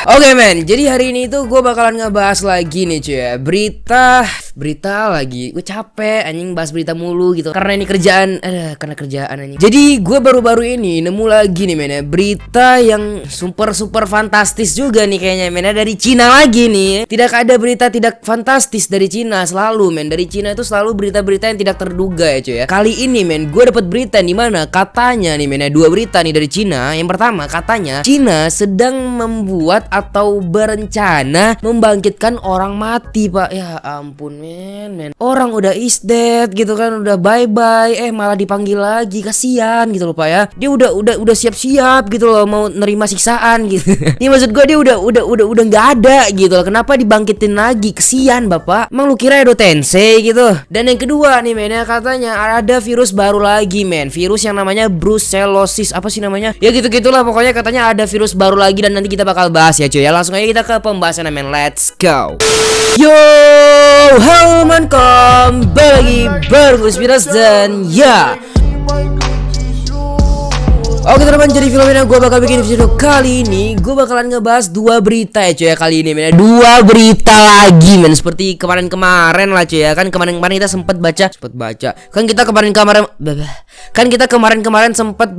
Oke men, jadi hari ini tuh gue bakalan ngebahas lagi nih cuy ya. Berita lagi. Gue capek anjing bahas berita mulu gitu. Karena ini kerjaan, karena kerjaan anjing. Jadi gue baru-baru ini nemu lagi nih men ya, berita yang super fantastis juga nih kayaknya men ya, dari Cina lagi nih. Tidak ada berita tidak fantastis dari Cina selalu men. Dari Cina itu selalu berita-berita yang tidak terduga ya cuy ya. Kali ini men, gue dapet berita di mana katanya nih men ya, dua berita nih dari Cina. Yang pertama katanya Cina sedang membuat atau berencana membangkitkan orang mati pak. Ya ampun men. Orang udah is dead gitu kan, udah bye malah dipanggil lagi, kasihan gitu loh pak ya. Dia udah siap-siap gitu loh mau nerima siksaan gitu. Ini maksud gue dia udah nggak ada gitu loh. Kenapa dibangkitin lagi? Kasihan bapak. Emang lu kira Edo Tensei gitu? Dan yang kedua nih men ya, katanya ada virus baru lagi men. Virus yang namanya brucellosis, apa sih namanya? Ya gitu-gitulah pokoknya, katanya ada virus baru lagi dan nanti kita bakal bahas ya cuy ya. Langsung aja kita ke pembahasan men. Let's go. Yo, halo man, kembali lagi berkonspirasi dan ya. Oke teman-teman, jadi filmnya gue bakal bikin video kali ini. Gue bakalan ngebahas dua berita ya cuy ya kali ini men. Dua berita lagi men, seperti kemarin-kemarin lah cuy ya. Kan kemarin-kemarin kita sempat baca. Kan kita kemarin sempat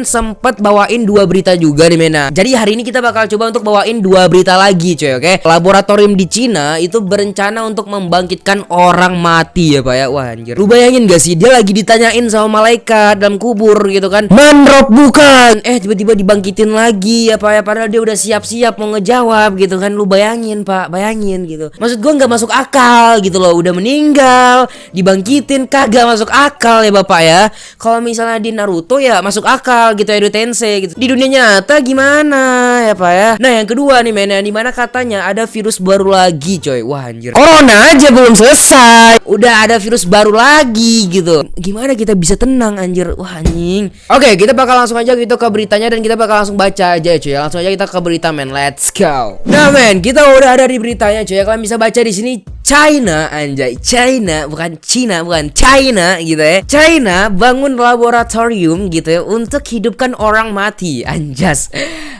sempat bawain dua berita juga nih mena. Jadi hari ini kita bakal coba untuk bawain dua berita lagi coy, oke? Laboratorium di Cina itu berencana untuk membangkitkan orang mati ya pak ya. Wah anjir, lu bayangin gak sih, dia lagi ditanyain sama malaikat dalam kubur gitu kan, manrop bukan, tiba-tiba dibangkitin lagi ya pak ya, padahal dia udah siap-siap mau ngejawab gitu kan. Lu bayangin pak, bayangin gitu. Maksud gua nggak masuk akal gitu loh, udah meninggal dibangkitin, kagak masuk akal ya bapak ya. Kalau misalnya di Naruto ya masuk akal gitu, Edo Tensei gitu. Di dunia nyata gimana ya pak ya. Nah yang kedua nih men, di mana katanya ada virus baru lagi coy. Wah anjir, corona aja belum selesai udah ada virus baru lagi gitu. Gimana kita bisa tenang anjir. Wah anjing. Oke, kita bakal langsung aja gitu ke beritanya dan kita bakal langsung baca aja cuy. Langsung aja kita ke berita men. Let's go. Nah men, kita udah ada di beritanya cuy. Kalian bisa baca di sini China, anjay, China bukan Cina, bukan China gitu ya. China bangun laboratorium gitu ya untuk hidupkan orang mati. Anjas,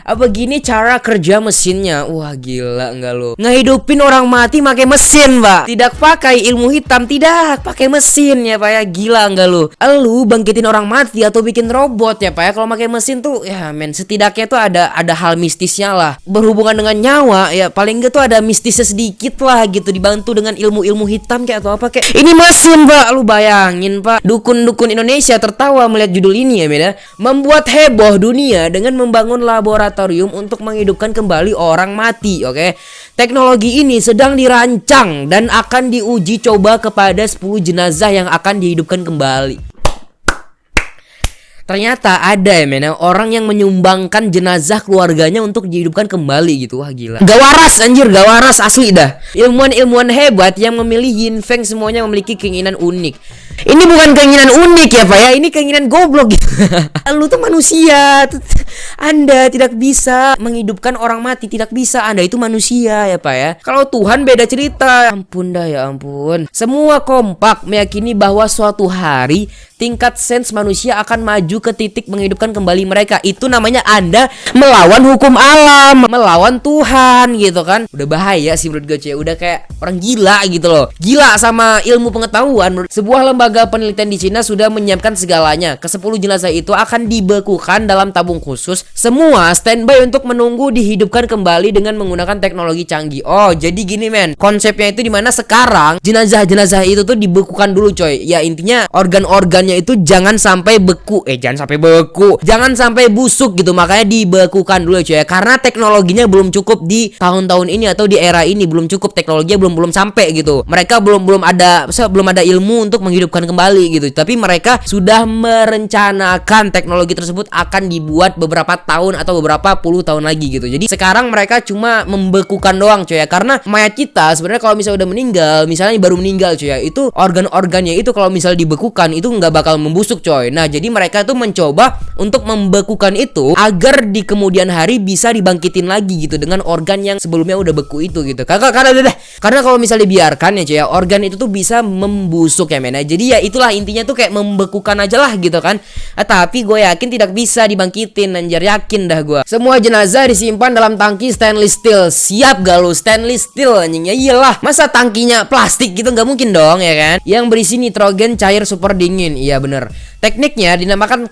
apa gini cara kerja mesinnya? Wah gila enggak lo, ngehidupin orang mati pakai mesin pak, tidak pakai ilmu hitam, tidak pakai mesin ya pak ya. Gila enggak lo, lu bangkitin orang mati atau bikin robot ya pak ya. Kalau pakai mesin tuh ya men, setidaknya tuh ada hal mistisnya lah, berhubungan dengan nyawa ya, paling enggak tuh ada mistisnya sedikit lah gitu, dibantu dengan ilmu hitam kayak atau apa kayak. Ini mesin pak, lu bayangin pak. Dukun-dukun Indonesia tertawa melihat judul ini ya beda. Membuat heboh dunia dengan membangun laboratorium untuk menghidupkan kembali orang mati. Oke, teknologi ini sedang dirancang dan akan diuji coba kepada 10 jenazah yang akan dihidupkan kembali. Ternyata ada ya men, orang yang menyumbangkan jenazah keluarganya untuk dihidupkan kembali gitu. Wah gila, gak waras anjir, gak waras asli dah. Ilmuwan hebat yang memilih Yin Feng semuanya memiliki keinginan unik. Ini bukan keinginan unik ya pak ya, ini keinginan goblok gitu. Lu tuh manusia, Anda tidak bisa menghidupkan orang mati, tidak bisa. Anda itu manusia ya pak ya. Kalau Tuhan beda cerita. Ampun dah ya ampun. Semua kompak meyakini bahwa suatu hari tingkat sense manusia akan maju ke titik menghidupkan kembali mereka. Itu namanya Anda melawan hukum alam, melawan Tuhan gitu kan. Udah bahaya sih menurut gue cuy. Udah kayak orang gila gitu loh. Gila sama ilmu pengetahuan. Sebuah lembaga penelitian di Cina sudah menyiapkan segalanya. Ke-10 jenazah itu akan dibekukan dalam tabung khusus. Semua standby untuk menunggu dihidupkan kembali dengan menggunakan teknologi canggih. Oh jadi gini men, konsepnya itu dimana sekarang jenazah-jenazah itu tuh dibekukan dulu coy. Ya intinya organ-organnya itu jangan sampai beku, jangan sampai busuk gitu, makanya dibekukan dulu cuy ya. Karena teknologinya belum cukup di tahun-tahun ini atau di era ini, belum cukup, teknologinya belum sampai gitu. Mereka belum ada ilmu untuk menghidupkan kembali gitu. Tapi mereka sudah merencanakan teknologi tersebut akan dibuat beberapa tahun atau beberapa puluh tahun lagi gitu. Jadi sekarang mereka cuma membekukan doang cuy ya. Karena mayat kita sebenarnya kalau misalnya udah meninggal, misalnya baru meninggal cuy ya, itu organ-organnya itu kalau misalnya dibekukan itu nggak bakal membusuk coy. Nah jadi mereka tuh mencoba untuk membekukan itu agar di kemudian hari bisa dibangkitin lagi gitu dengan organ yang sebelumnya udah beku itu gitu. Karena kalau misalnya dibiarkan ya cuy ya, organ itu tuh bisa membusuk ya men. Jadi Jadi ya itulah intinya tuh kayak membekukan aja lah gitu kan. Tapi gue yakin tidak bisa dibangkitin, anjir, yakin dah gue. Semua jenazah disimpan dalam tangki stainless steel. Siap gak lu? Stainless steel anjing. Ya iyalah, masa tangkinya plastik gitu, nggak mungkin dong ya kan. Yang berisi nitrogen cair super dingin. Iya bener. Tekniknya dinamakan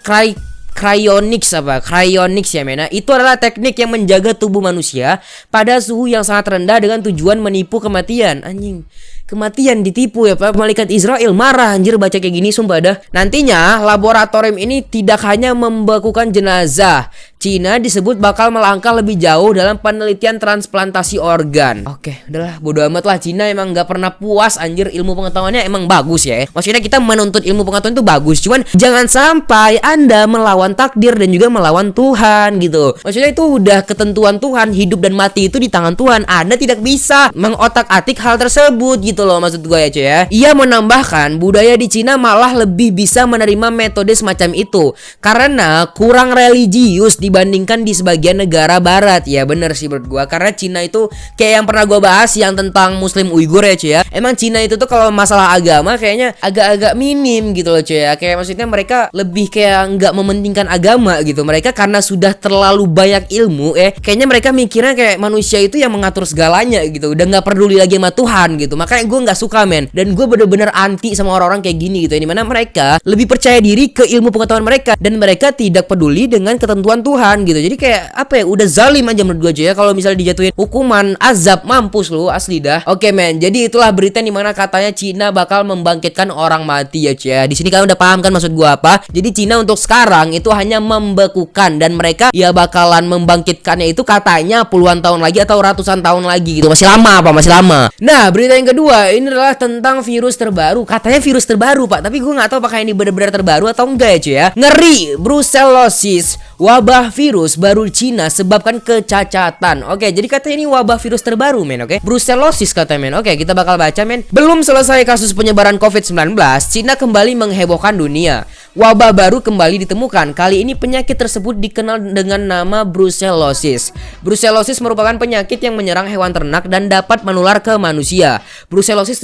cryonics ya mena. Itu adalah teknik yang menjaga tubuh manusia pada suhu yang sangat rendah dengan tujuan menipu kematian. Anjing, kematian ditipu ya Pak. Malaikat Israel marah anjir baca kayak gini sumpah dah. Nantinya laboratorium ini tidak hanya membekukan jenazah. Cina disebut bakal melangkah lebih jauh dalam penelitian transplantasi organ. Oke, udahlah bodo amat lah. Cina emang nggak pernah puas anjir, ilmu pengetahuannya emang bagus ya. Maksudnya kita menuntut ilmu pengetahuan itu bagus, cuman jangan sampai Anda melawan takdir dan juga melawan Tuhan gitu. Maksudnya itu udah ketentuan Tuhan, hidup dan mati itu di tangan Tuhan. Anda tidak bisa mengotak-atik hal tersebut gitu loh maksud gue ya cuy ya. Ia menambahkan budaya di Cina malah lebih bisa menerima metode semacam itu karena kurang religius dibandingkan di sebagian negara barat. Ya bener sih menurut gua, karena Cina itu kayak yang pernah gua bahas yang tentang Muslim Uighur ya cuy ya. Emang Cina itu tuh kalau masalah agama kayaknya agak-agak minim gitu loh cuy ya. Kayak maksudnya mereka lebih kayak nggak mementingkan agama gitu. Mereka karena sudah terlalu banyak ilmu kayaknya mereka mikirnya kayak manusia itu yang mengatur segalanya gitu. Udah nggak peduli lagi sama Tuhan gitu. Makanya gua nggak suka men. Dan gua bener-bener anti sama orang-orang kayak gini gitu. Dimana mereka lebih percaya diri ke ilmu pengetahuan mereka dan mereka tidak peduli dengan ketentuan Tuhan gitu. Jadi kayak apa ya, udah zalim aja menurut gue aja ya. Kalau misalnya dijatuhin hukuman azab, mampus lu asli dah. Oke men, jadi itulah berita dimana katanya Cina bakal membangkitkan orang mati ya cuy. Di sini kalian udah paham kan maksud gue apa? Jadi Cina untuk sekarang itu hanya membekukan dan mereka ya bakalan membangkitkannya itu katanya puluhan tahun lagi atau ratusan tahun lagi gitu. Masih lama apa? Masih lama. Nah berita yang kedua ini adalah tentang virus terbaru. Katanya virus terbaru pak, tapi gue nggak tahu apakah ini benar-benar terbaru atau enggak ya cuy ya. Ngeri, brucellosis, wabah virus baru Cina sebabkan kecacatan. Oke, jadi katanya ini wabah virus terbaru men. Oke, brucellosis katanya men. Oke, kita bakal baca men. Belum selesai kasus penyebaran COVID-19, Cina kembali menghebohkan dunia. Wabah baru kembali ditemukan. Kali ini penyakit tersebut dikenal dengan nama brucellosis. Brucellosis merupakan penyakit yang menyerang hewan ternak dan dapat menular ke manusia. Brucellosis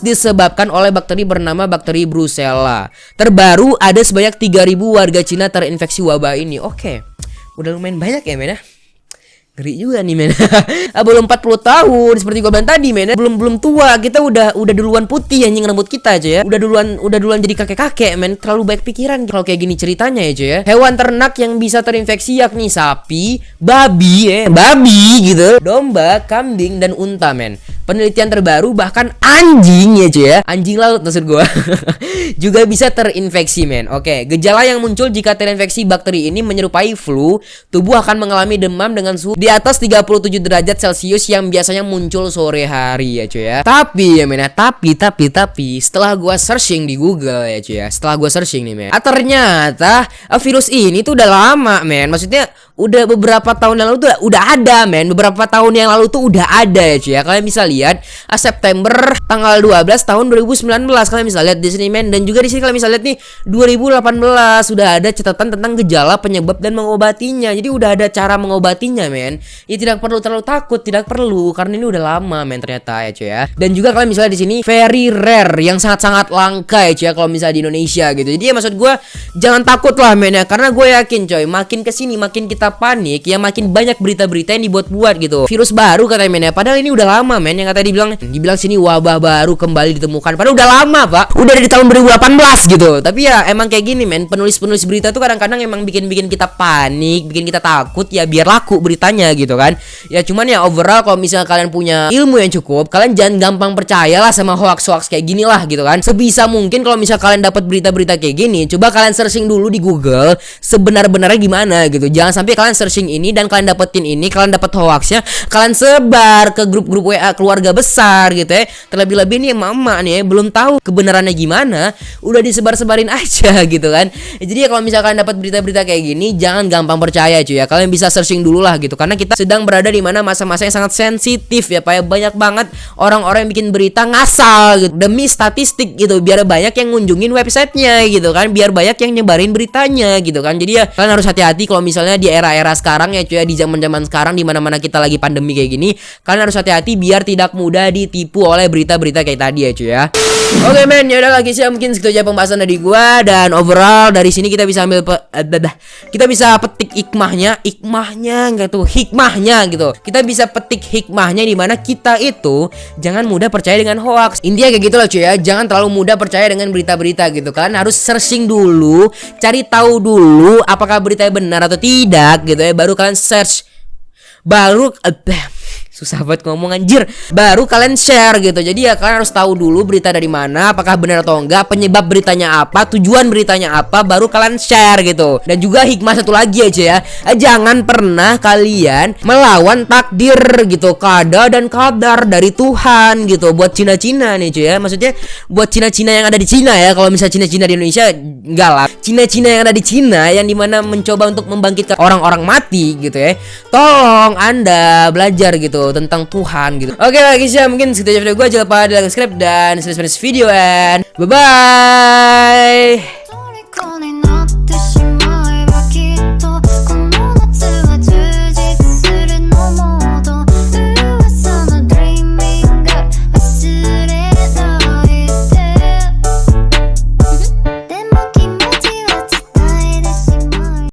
disebabkan oleh bakteri bernama bakteri Brucella. Terbaru ada sebanyak 3.000 warga Cina terinfeksi wabah ini. Oke, udah lumayan banyak ya men ya. Ngeri juga nih men. Belum 40 tahun seperti gua bilang tadi men. Belum tua, kita udah duluan putih anjing rambut kita aja ya. Udah duluan jadi kakek-kakek men. Terlalu banyak pikiran kalau kayak gini ceritanya ya cuy ya. Hewan ternak yang bisa terinfeksi yakni sapi, babi gitu, domba, kambing dan unta men. Penelitian terbaru bahkan anjing ya cuy ya. Anjing laut maksud gua. Juga bisa terinfeksi men. Oke, gejala yang muncul jika terinfeksi bakteri ini menyerupai flu. Tubuh akan mengalami demam dengan suhu di atas 37 derajat Celcius yang biasanya muncul sore hari ya cuy ya. Tapi ya men, tapi setelah gua searching di Google ya cuy ya. Setelah gua searching nih men, ternyata virus ini tuh udah lama men. Maksudnya udah beberapa tahun yang lalu tuh udah ada men. Beberapa tahun yang lalu tuh udah ada ya cuy ya. Kalian bisa lihat September tanggal 12 tahun 2019 kalian bisa lihat di sini men. Dan juga di sini kalian bisa lihat nih 2018 sudah ada catatan tentang gejala, penyebab dan mengobatinya. Jadi udah ada cara mengobatinya men. Ya tidak perlu terlalu takut, tidak perlu karena ini udah lama men ternyata ya cuy ya. Dan juga kalian misalnya di sini very rare yang sangat-sangat langka ya cuy ya kalau misalnya di Indonesia gitu. Jadi ya maksud gue jangan takut lah men ya, karena gue yakin coy makin kesini makin kita panik ya makin banyak berita-berita yang dibuat-buat gitu. Virus baru katanya men ya, padahal ini udah lama men. Yang katanya dibilang sini wabah baru kembali ditemukan, padahal udah lama pak, udah di tahun 2018 gitu. Tapi ya emang kayak gini men, penulis-penulis berita tuh kadang-kadang emang bikin kita panik, bikin kita takut ya biar laku beritanya gitu kan. Ya cuman ya overall kalau misalnya kalian punya ilmu yang cukup, kalian jangan gampang percayalah sama hoax-hoax kayak gini lah gitu kan. Sebisa mungkin kalau misalnya kalian dapat berita-berita kayak gini, coba kalian searching dulu di Google sebenar-benarnya gimana gitu. Jangan sampai kalian searching ini dan kalian dapetin ini, kalian dapat hoaxnya, kalian sebar ke grup-grup WA keluarga besar gitu ya. Terlebih-lebih nih mama nih ya, belum tahu kebenarannya gimana, udah disebar-sebarin aja gitu kan. Jadi ya kalau misalkan dapat berita-berita kayak gini, jangan gampang percaya cuy ya. Kalian bisa searching dulu lah gitu, karena kita sedang berada di mana masa-masa yang sangat sensitif ya Pak ya. Banyak banget orang-orang yang bikin berita ngasal gitu demi statistik gitu, biar banyak yang ngunjungin websitenya gitu kan, biar banyak yang nyebarin beritanya gitu kan. Jadi ya kalian harus hati-hati kalau misalnya di era era-era sekarang ya cuy ya, di zaman-zaman sekarang di mana-mana kita lagi pandemi kayak gini, kalian harus hati-hati biar tidak mudah ditipu oleh berita-berita kayak tadi ya cuy ya. Oke men, ya udah lagi sih mungkin segitu aja pembahasan dari gua, dan overall dari sini kita bisa ambil kita bisa petik hikmahnya enggak tuh, hikmahnya gitu. Kita bisa petik hikmahnya di mana kita itu jangan mudah percaya dengan hoax. Intinya kayak gitu loh cuy ya, jangan terlalu mudah percaya dengan berita-berita gitu. Kalian harus searching dulu, cari tahu dulu apakah beritanya benar atau tidak gitu ya, baru kalian search, baru susah banget ngomong anjir, baru kalian share gitu. Jadi ya kalian harus tahu dulu berita dari mana, apakah benar atau enggak, penyebab beritanya apa, tujuan beritanya apa, baru kalian share gitu. Dan juga hikmah satu lagi aja ya, jangan pernah kalian melawan takdir gitu, qada dan qadar dari Tuhan gitu. Buat Cina-Cina nih cuy ya, maksudnya buat Cina-Cina yang ada di Cina ya, kalau misalnya Cina-Cina di Indonesia enggak lah, Cina-Cina yang ada di Cina yang dimana mencoba untuk membangkitkan orang-orang mati gitu ya, tolong Anda belajar gitu tentang Tuhan gitu. Oke guys ya, mungkin segitu aja video gue. Jangan lupa di like, subscribe, dan share video, and bye bye.